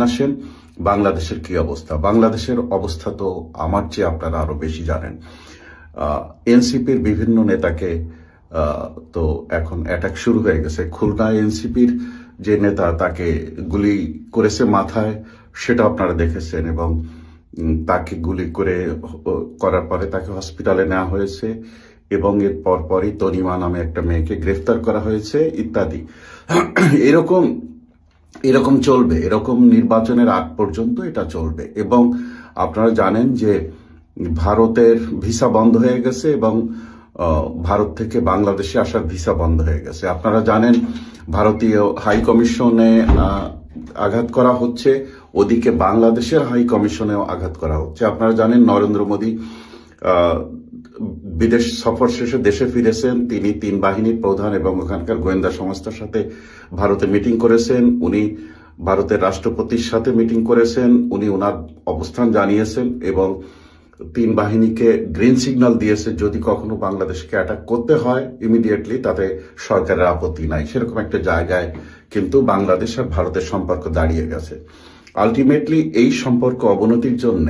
আসেন বাংলাদেশের কি অবস্থা। বাংলাদেশের অবস্থা তো আমার চেয়ে আপনারা আরো বেশি জানেন। এনসিপির বিভিন্ন নেতাকে তো এখন অ্যাটাক শুরু হয়ে গেছে। খুলনা এনসিপির যে নেতা তাকে গুলি করেছে মাথায়, সেটা আপনারা দেখেছেন, এবং তাকে গুলি করার পরে তাকে হসপিটালে নেওয়া হয়েছে, এবং এর পরপরই তনিমা নামে একটা মেয়েকে গ্রেফতার করা হয়েছে ইত্যাদি। এরকম এরকম চলবে, এরকম নির্বাচনের আগ পর্যন্ত এটা চলবে। এবং আপনারা জানেন যে ভারতের ভিসা বন্ধ হয়ে গেছে, এবং ভারত থেকে বাংলাদেশে আসার ভিসা বন্ধ হয়ে গেছে। আপনারা জানেন ভারতীয় হাই কমিশনে আঘাত করা হচ্ছে, ওদিকে বাংলাদেশের হাই কমিশনেও আঘাত করা হচ্ছে। আপনারা জানেন নরেন্দ্র মোদী বিদেশ সফর শেষে দেশে ফিরেছেন। তিনি 3 বাহিনীর প্রধান এবং ওখানকার গোয়েন্দা সংস্থার সাথে ভারতে মিটিং করেছেন। উনি ভারতের রাষ্ট্রপতির সাথে মিটিং করেছেন। উনি ওনার অবস্থান জানিয়েছেন এবং 3 বাহিনীকে গ্রিন সিগন্যাল দিয়েছে, যদি কখনো বাংলাদেশকে অ্যাটাক করতে হয় ইমিডিয়েটলি তাতে সরকারের আপত্তি নাই। সেরকম একটা জায়গায় কিন্তু বাংলাদেশ আর ভারতের সম্পর্ক দাঁড়িয়ে গেছে। আলটিমেটলি এই সম্পর্ক অবনতির জন্য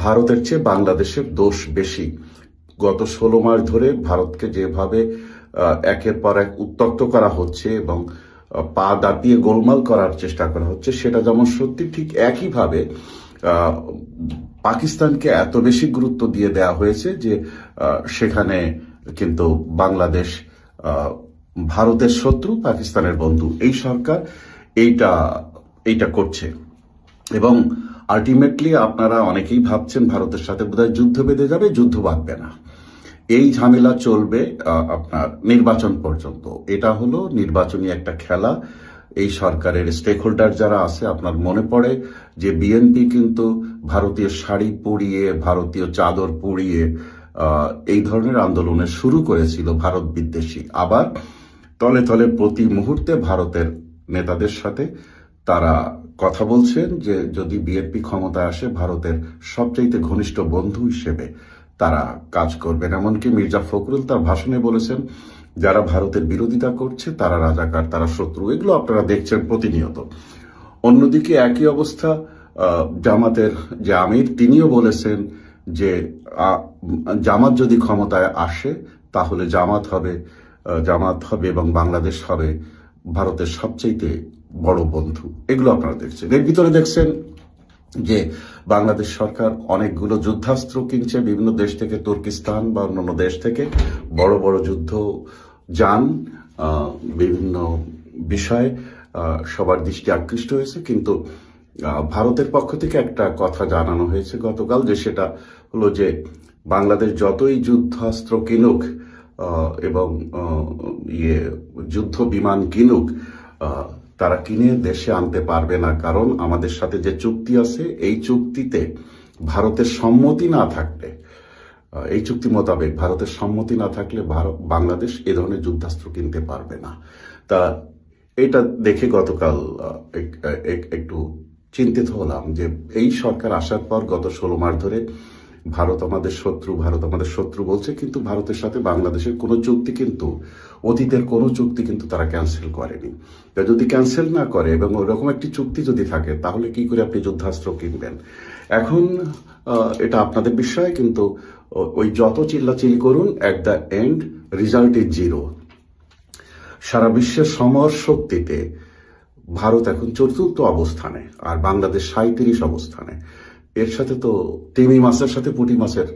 ভারতের চেয়ে বাংলাদেশের দোষ বেশি। গত 16 মাস ধরে ভারতকে যেভাবে একের পর এক উত্তক্ত করা হচ্ছে এবং পা দাপিয়ে গোলমাল করার চেষ্টা করা হচ্ছে, সেটা যেমন সত্যি, ঠিক একইভাবে পাকিস্তানকে এত বেশি গুরুত্ব দিয়ে দেওয়া হয়েছে যে সেখানে কিন্তু বাংলাদেশ ভারতের শত্রু, পাকিস্তানের বন্ধু। এই সরকার এইটা করছে। এবং আলটিমেটলি আপনারা অনেকেই ভাবছেন ভারতের সাথে বোধহয় যুদ্ধ বেঁধে যাবে। যুদ্ধ বাঁধবে না, এই ঝামেলা চলবে আপনার নির্বাচন পর্যন্ত। এটা হলো নির্বাচনী একটা খেলা। এই সরকারের স্টেক হোল্ডার যারা আছে, আপনার মনে পড়ে যে বিএনপি কিন্তু ভারতীয় শাড়ি পরিয়ে, ভারতীয় চাদর পরিয়ে এই ধরনের আন্দোলনের শুরু করেছিল ভারত বিদ্বেষী। আবার তলে তলে প্রতি মুহূর্তে ভারতের নেতাদের সাথে তারা কথা বলছেন যে যদি বিএনপি ক্ষমতায় আসে ভারতের সবচাইতে ঘনিষ্ঠ বন্ধু হিসেবে তারা কাজ করবেন। এমনকি মির্জা ফখরুল তার ভাষণে বলেছেন যারা ভারতের বিরোধিতা করছে তারা রাজাকার, তারা শত্রু। এগুলো আপনারা দেখছেন প্রতিনিয়ত। অন্যদিকে একই অবস্থা জামাতের যে আমির, তিনিও বলেছেন যে জামাত যদি ক্ষমতায় আসে তাহলে জামাত হবে এবং বাংলাদেশ হবে ভারতের সবচেয়ে বড় বন্ধু। এগুলো আপনারা দেখছেন। এর ভিতরে দেখছেন যে বাংলাদেশ সরকার অনেকগুলো যুদ্ধাস্ত্র কিনছে বিভিন্ন দেশ থেকে, তুর্কিস্তান বা অন্যান্য দেশ থেকে বড় বড় যুদ্ধ যান, বিভিন্ন বিষয়ে সবার দৃষ্টি আকৃষ্ট হয়েছে। কিন্তু ভারতের পক্ষ থেকে একটা কথা জানানো হয়েছে গতকাল, যে সেটা হলো যে বাংলাদেশ যতই যুদ্ধাস্ত্র কিনুক এবং যুদ্ধ বিমান কিনুক, তারা কিনে দেশে আনতে পারবে না। কারণ আমাদের সাথে যে চুক্তি আছে, এই চুক্তিতে ভারতের সম্মতি না থাকলে, এই চুক্তি মোতাবেক ভারতের সম্মতি না থাকলে বাংলাদেশ এ ধরনের যুদ্ধাস্ত্র কিনতে পারবে না। তা এটা দেখে গতকাল একটু চিন্তিত হলাম যে এই সরকার আসার পর গত 16 মাস ধরে ভারত আমাদের শত্রু বলছে, কিন্তু ভারতের সাথে বাংলাদেশের কোনো চুক্তি, কিন্তু অতীতের কোনো চুক্তি কিন্তু তারা ক্যান্সেল করেনি। যদি ক্যান্সেল না করে এবং ওরকম একটি চুক্তি যদি থাকে, তাহলে কি করে আপনি যুদ্ধাস্ত্র কিনবেন? এখন এটা আপনাদের বিষয়, কিন্তু ওই যত চিল্লাচিল্লি করুন, at the end result is zero. সারা বিশ্বের সমর শক্তিতে ভারত এখন 4র্থ অবস্থানে আর বাংলাদেশ 37 অবস্থানে। এর সাথে তো তিমি মাছের সাথে পুঁটি মাছের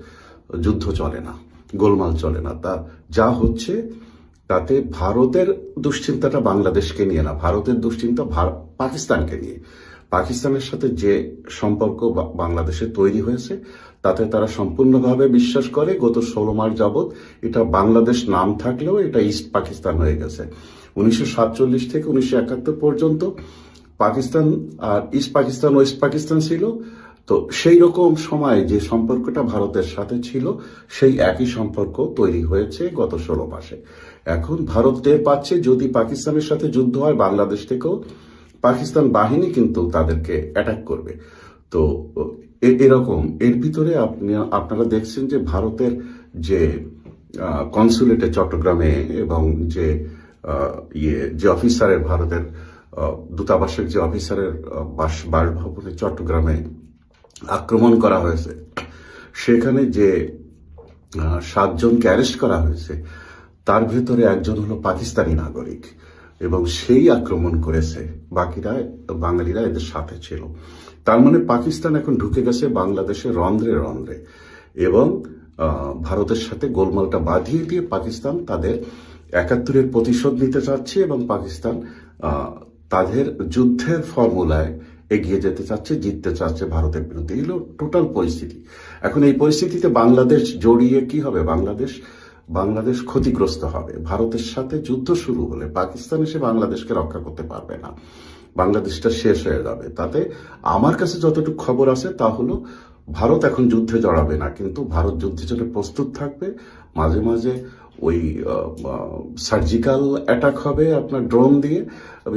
যুদ্ধ চলে না, গোলমাল চলে না। তা যা হচ্ছে তাতে ভারতের দুশ্চিন্তাটা বাংলাদেশকে নিয়ে না, ভারতের দুশ্চিন্তা পাকিস্তানকে নিয়ে। পাকিস্তানের সাথে যে সম্পর্ক বাংলাদেশে তৈরি হয়েছে তাতে তারা সম্পূর্ণভাবে বিশ্বাস করে গত 16 মাস যাবৎ এটা বাংলাদেশ নাম থাকলেও এটা ইস্ট পাকিস্তান হয়ে গেছে। 1947 থেকে 1971 পর্যন্ত পাকিস্তান আর ইস্ট পাকিস্তান, ওয়েস্ট পাকিস্তান ছিল। তো সেই রকম সময় যে সম্পর্কটা ভারতের সাথে ছিল, সেই একই সম্পর্ক তৈরি হয়েছে গত 16 মাসে। এখন ভারত টের পাচ্ছে যদি পাকিস্তানের সাথে যুদ্ধ হয়, বাংলাদেশ থেকেও পাকিস্তান বাহিনী কিন্তু তাদেরকে অ্যাটাক করবে। তো এরকম এর ভিতরে আপনারা দেখছেন যে ভারতের যে কনসুলেটে চট্টগ্রামে এবং যে অফিসারের ভারতের দূতাবাসের যে অফিসারের বাসভবনে চট্টগ্রামে আক্রমণ করা হয়েছে, সেখানে যে 7 জনকে অ্যারেস্ট করা হয়েছে, তার ভেতরে একজন হলো পাকিস্তানি নাগরিক, এবং সেই আক্রমণ করেছে। বাকিরা বাঙালিরা এদের সাথে ছিল। তার মানে পাকিস্তান এখন ঢুকে গেছে বাংলাদেশে রন্ধ্রে রন্ধ্রে, এবং ভারতের সাথে গোলমালটা বাঁধিয়ে দিয়ে পাকিস্তান তাদের 71-এর প্রতিশোধ নিতে চাচ্ছে, এবং পাকিস্তান তাদের যুদ্ধের ফর্মুলায় এগিয়ে যেতে চাচ্ছে, জিততে চাচ্ছে ভারতের বিরুদ্ধে। এই হলো টোটাল পরিস্থিতি। এখন এই পরিস্থিতিতে বাংলাদেশ জড়িয়ে কি হবে? বাংলাদেশ ক্ষতিগ্রস্ত হবে। ভারতের সাথে যুদ্ধ শুরু হলে পাকিস্তান এসে বাংলাদেশকে রক্ষা করতে পারবে না, বাংলাদেশটা শেষ হয়ে যাবে। তাতে আমার কাছে যতটুকু খবর আছে তা হলো ভারত এখন যুদ্ধে জড়াবে না, কিন্তু ভারত যুদ্ধের জন্য প্রস্তুত থাকবে। মাঝে মাঝে ওই সার্জিক্যাল অ্যাটাক হবে আপনার ড্রোন দিয়ে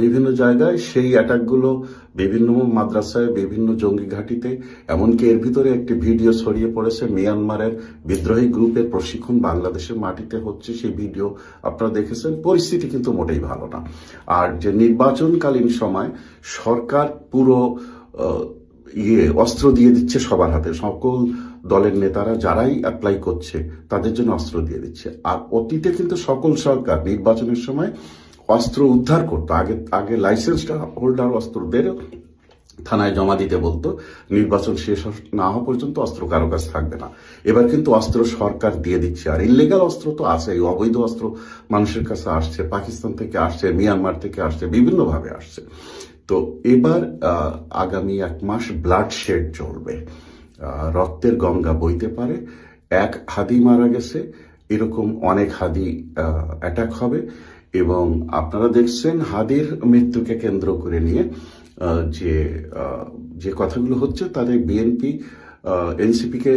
বিভিন্ন জায়গায়। সেই অ্যাটাকগুলো বিভিন্ন মাদ্রাসায়, বিভিন্ন জঙ্গি ঘাঁটিতে, এমনকি এর ভিতরে একটি ভিডিও ছড়িয়ে পড়েছে মিয়ানমারের বিদ্রোহী গ্রুপের প্রশিক্ষণ বাংলাদেশের মাটিতে হচ্ছে, সেই ভিডিও আপনারা দেখেছেন। পরিস্থিতি কিন্তু মোটেই ভালো না। আর যে নির্বাচনকালীন সময় সরকার পুরো অস্ত্র দিয়ে দিচ্ছে সবার হাতে, সকল দলের নেতারা যারাই অ্যাপ্লাই করছে তাদের জন্য অস্ত্র দিয়ে দিচ্ছে। আর অতীতে কিন্তু সকল সরকার নির্বাচনের সময় অস্ত্র উদ্ধার করতো। আগে লাইসেন্স হোল্ডার অস্ত্রদের থানায় জমা দিতে বলতো, নির্বাচন শেষ না হওয়া পর্যন্ত অস্ত্র কারো কাছে থাকবে না। এবার কিন্তু অস্ত্র সরকার দিয়ে দিচ্ছে। আর ইলিগাল অস্ত্র তো আছে, অবৈধ অস্ত্র মানুষের কাছে আসছে, পাকিস্তান থেকে আসছে, মিয়ানমার থেকে আসছে, বিভিন্নভাবে আসছে। তো এবার আগামী 1 মাস ব্লাড শেড চলবে, রক্তের গঙ্গা বইতে পারে। এক হাদি মারা গেছে, এরকম অনেক হাদি অ্যাটাক হবে। এবং আপনারা দেখছেন হাদির মৃত্যুকে কেন্দ্র করে নিয়ে যে কথাগুলো হচ্ছে, তাদের বিএনপি এনসিপিকে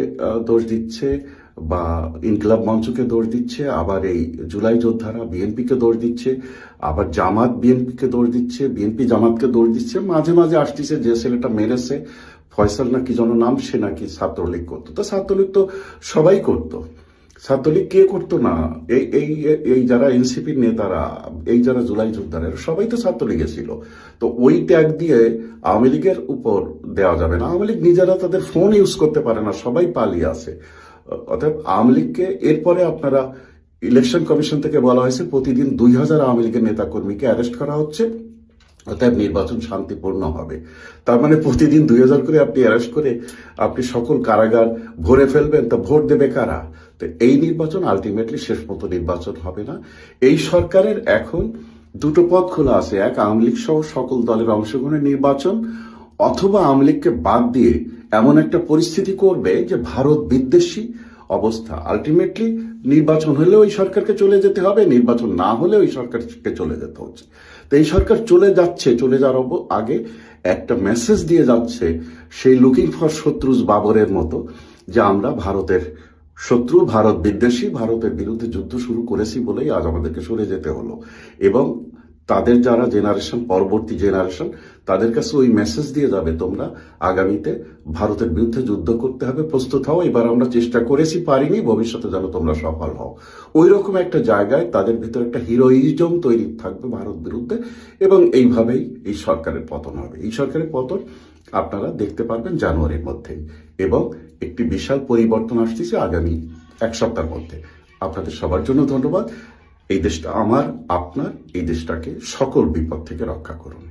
দোষ দিচ্ছে, বা ইনকিলাব মঞ্চকে দোষ দিচ্ছে, আবার এই জুলাই যোদ্ধারা বিএনপিকে দোষ দিচ্ছে, আবার জামাত বিএনপিকে দোষ দিচ্ছে, বিএনপি জামাতকে দোষ দিচ্ছে। মাঝে মাঝে আসতেছে যে ছেলেটা মেরেছে ফয়সাল না কি যেন নাম, সে নাকি ছাত্রলীগ করতো। তো ছাত্রলীগ তো সবাই করতো, ছাত্রলীগ কে করতো না? এই যারা এনসিপির নেতারা, এই যারা জুলাই যোদ্ধারা, সবাই তো ছাত্রলীগে ছিল। তো ওই ট্যাগ দিয়ে আওয়ামী লীগের উপর দেওয়া যাবে না। আওয়ামী লীগ নিজেরা তাদের ফোন ইউজ করতে পারে না, সবাই পালিয়ে আছে। অর্থাৎ আওয়ামী লীগকে এরপরে আপনারা ইলেকশন কমিশন থেকে বলা হয়েছে প্রতিদিন 2000 আওয়ামী লীগের নেতাকর্মীকে অ্যারেস্ট করা হচ্ছে, অতএব নির্বাচন শান্তিপূর্ণ হবে। তার মানে প্রতিদিন 2000 করে আপনি অ্যারেস্ট করে আপনি সকল কারাগার ভরে ফেলবেন, তা ভোট দেবে কারা? তো এই নির্বাচন আলটিমেটলি শেষ মতো নির্বাচন হবে না। এই সরকারের এখন দুটো পথ খোলা আছে, এক আওয়ামী লীগ সহ সকল দলের অংশগ্রহণের নির্বাচন, অথবা আওয়ামী লীগকে বাদ দিয়ে এমন একটা পরিস্থিতি করবে যে ভারত বিদ্বেষী অবস্থা। আলটিমেটলি নির্বাচন হলে ওই সরকারকে চলে যেতে হবে, নির্বাচন না হলে ওই সরকারকে চলে যেতে হচ্ছে। তো এই সরকার চলে যাচ্ছে, চলে যাওয়ার আগে একটা মেসেজ দিয়ে যাচ্ছে, সেই লুকিং ফর শত্রুজ বাবরের মতো, যে আমরা ভারতের শত্রু, ভারত বিদ্বেষী, ভারতের বিরুদ্ধে যুদ্ধ শুরু করেছি বলেই আজ আমাদেরকে সরে যেতে হলো। এবং তাদের যারা জেনারেশন, পরবর্তী জেনারেশন, তাদের কাছে ওই মেসেজ দিয়ে যাবে, তোমরা আগামীতে ভারতের বিরুদ্ধে যুদ্ধ করতে হবে, প্রস্তুত হও। এবার আমরা চেষ্টা করেছি, পারিনি, ভবিষ্যতে যেন তোমরা সফল হও। ওই রকম একটা জায়গায় তাদের ভিতরে একটা হিরোইজম তৈরি থাকবে ভারত বিরুদ্ধে, এবং এইভাবেই এই সরকারের পতন হবে। এই সরকারের পতন আপনারা দেখতে পারবেন জানুয়ারির মধ্যেই, এবং একটি বিশাল পরিবর্তন আসতেছে আগামী 1 সপ্তাহের মধ্যে। আপনাদের সবার জন্য ধন্যবাদ। এই দেশটা আমার, আপনার, এই দেশটাকে সকল বিপদ থেকে রক্ষা করুন।